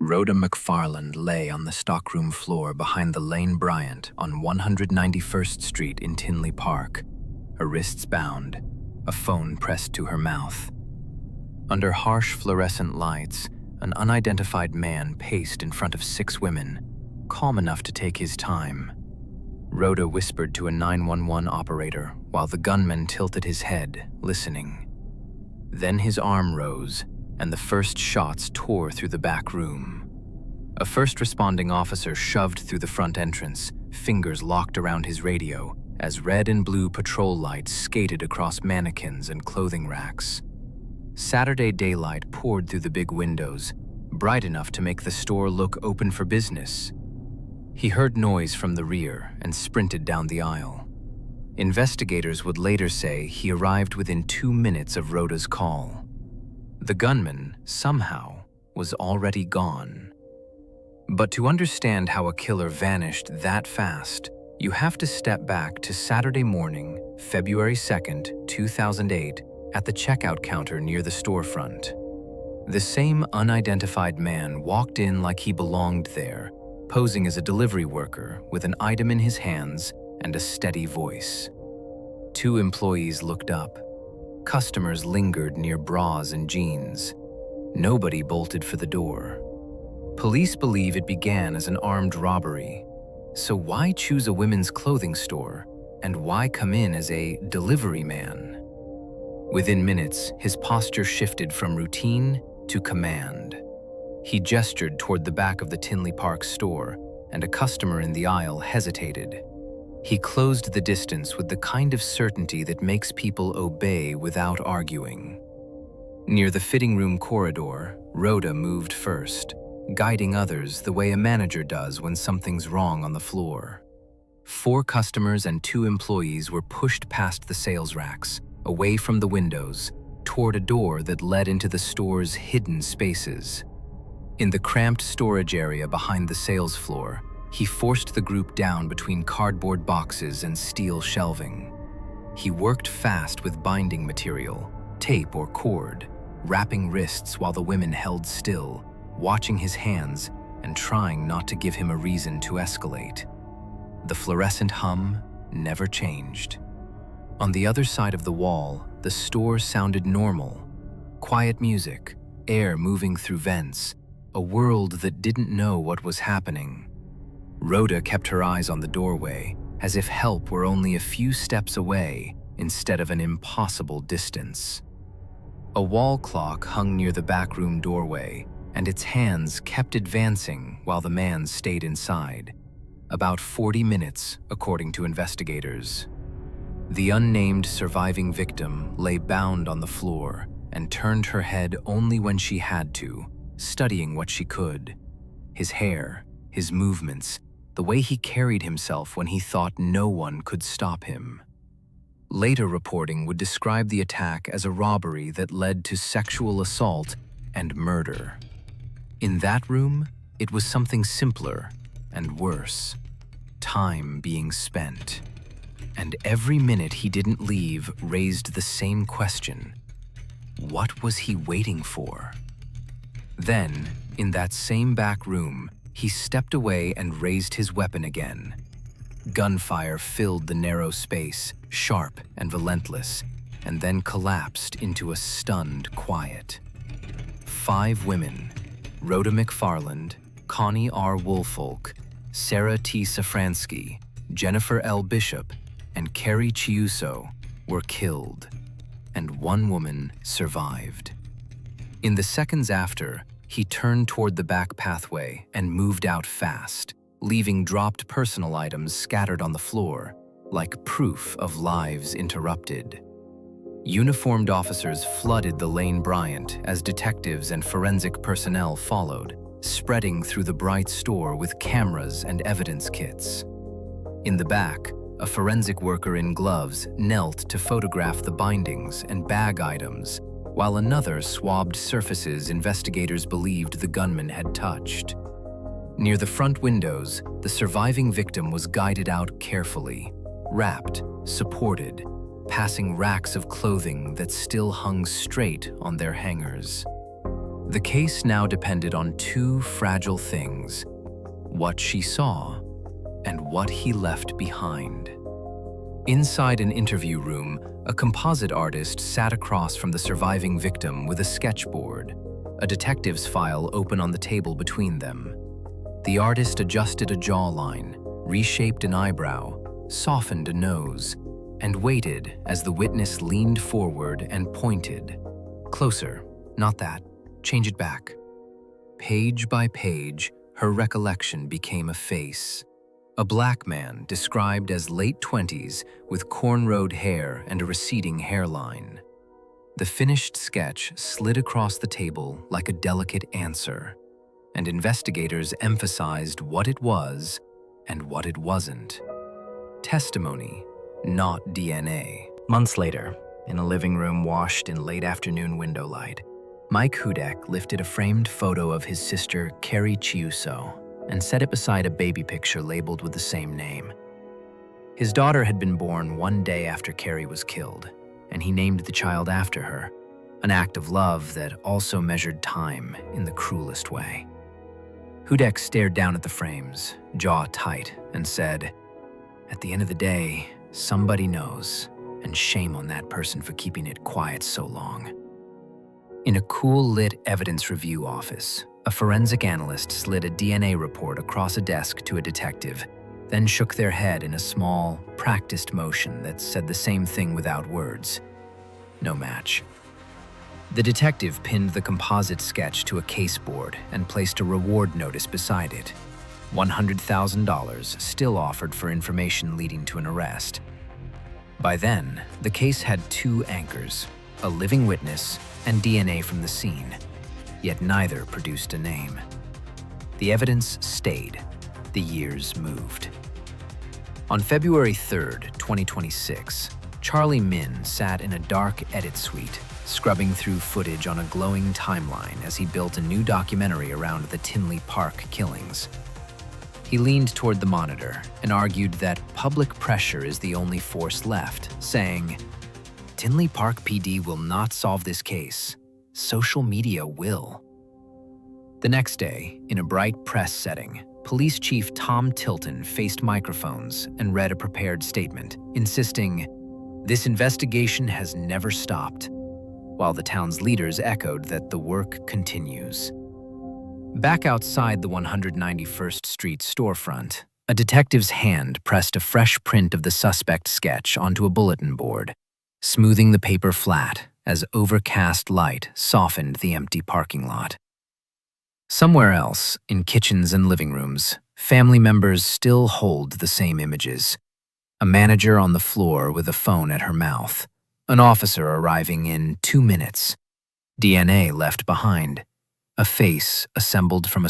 Rhoda McFarland lay on the stockroom floor behind the Lane Bryant on 191st Street in Tinley Park, her wrists bound, a phone pressed to her mouth. Under harsh fluorescent lights, an unidentified man paced in front of 6 women, calm enough to take his time. Rhoda whispered to a 911 operator while the gunman tilted his head, listening. Then his arm rose, and the first shots tore through the back room. A first responding officer shoved through the front entrance, fingers locked around his radio, as red and blue patrol lights skated across mannequins and clothing racks. Saturday daylight poured through the big windows, bright enough to make the store look open for business. He heard noise from the rear and sprinted down the aisle. Investigators would later say he arrived within 2 minutes of Rhoda's call. The gunman, somehow, was already gone. But to understand how a killer vanished that fast, you have to step back to Saturday morning, February 2nd, 2008, at the checkout counter near the storefront. The same unidentified man walked in like he belonged there, posing as a delivery worker with an item in his hands and a steady voice. 2 employees looked up. Customers lingered near bras and jeans. Nobody bolted for the door. Police believe it began as an armed robbery. So why choose a women's clothing store, and why come in as a delivery man? Within minutes, his posture shifted from routine to command. He gestured toward the back of the Tinley Park store, and a customer in the aisle hesitated. He closed the distance with the kind of certainty that makes people obey without arguing. Near the fitting room corridor, Rhoda moved first, guiding others the way a manager does when something's wrong on the floor. 4 customers and 2 employees were pushed past the sales racks, away from the windows, toward a door that led into the store's hidden spaces. In the cramped storage area behind the sales floor, he forced the group down between cardboard boxes and steel shelving. He worked fast with binding material, tape or cord, wrapping wrists while the women held still, watching his hands and trying not to give him a reason to escalate. The fluorescent hum never changed. On the other side of the wall, the store sounded normal. Quiet music, air moving through vents, a world that didn't know what was happening. Rhoda kept her eyes on the doorway, as if help were only a few steps away instead of an impossible distance. A wall clock hung near the backroom doorway, and its hands kept advancing while the man stayed inside. About 40 minutes, according to investigators. The unnamed surviving victim lay bound on the floor and turned her head only when she had to, studying what she could. His hair, his movements, the way he carried himself when he thought no one could stop him. Later reporting would describe the attack as a robbery that led to sexual assault and murder. In that room, it was something simpler and worse. Time being spent. And every minute he didn't leave raised the same question. What was he waiting for? Then, in that same back room, he stepped away and raised his weapon again. Gunfire filled the narrow space, sharp and relentless, and then collapsed into a stunned quiet. 5 women, Rhoda McFarland, Connie R. Woolfolk, Sarah T. Safransky, Jennifer L. Bishop, and Carrie Chiuso, were killed, and 1 woman survived. In the seconds after, he turned toward the back pathway and moved out fast, leaving dropped personal items scattered on the floor, like proof of lives interrupted. Uniformed officers flooded the Lane Bryant as detectives and forensic personnel followed, spreading through the bright store with cameras and evidence kits. In the back, a forensic worker in gloves knelt to photograph the bindings and bag items, while another swabbed surfaces investigators believed the gunman had touched. Near the front windows, the surviving victim was guided out carefully, wrapped, supported, passing racks of clothing that still hung straight on their hangers. The case now depended on two fragile things: what she saw and what he left behind. Inside an interview room, a composite artist sat across from the surviving victim with a sketchboard, a detective's file open on the table between them. The artist adjusted a jawline, reshaped an eyebrow, softened a nose, and waited as the witness leaned forward and pointed. "Closer, not that. Change it back." Page by page, her recollection became a face. A black man described as late 20s with cornrowed hair and a receding hairline. The finished sketch slid across the table like a delicate answer, and investigators emphasized what it was and what it wasn't. Testimony, not DNA. Months later, in a living room washed in late afternoon window light, Mike Hudek lifted a framed photo of his sister, Carrie Chiuso, and set it beside a baby picture labeled with the same name. His daughter had been born one day after Carrie was killed, and he named the child after her, an act of love that also measured time in the cruelest way. Hudek stared down at the frames, jaw tight, and said, "At the end of the day, somebody knows, and shame on that person for keeping it quiet so long." In a cool-lit evidence review office, a forensic analyst slid a DNA report across a desk to a detective, then shook their head in a small, practiced motion that said the same thing without words. No match. The detective pinned the composite sketch to a caseboard and placed a reward notice beside it. $100,000 still offered for information leading to an arrest. By then, the case had two anchors, a living witness and DNA from the scene, yet neither produced a name. The evidence stayed. The years moved. On February 3rd, 2026, Charlie Min sat in a dark edit suite, scrubbing through footage on a glowing timeline as he built a new documentary around the Tinley Park killings. He leaned toward the monitor and argued that public pressure is the only force left, saying, "Tinley Park PD will not solve this case. Social media will." The next day, in a bright press setting, Police Chief Tom Tilton faced microphones and read a prepared statement, insisting, "This investigation has never stopped," while the town's leaders echoed that the work continues. Back outside the 191st Street storefront, a detective's hand pressed a fresh print of the suspect sketch onto a bulletin board, smoothing the paper flat as overcast light softened the empty parking lot. Somewhere else, in kitchens and living rooms, family members still hold the same images. A manager on the floor with a phone at her mouth, an officer arriving in 2 minutes, DNA left behind, a face assembled from a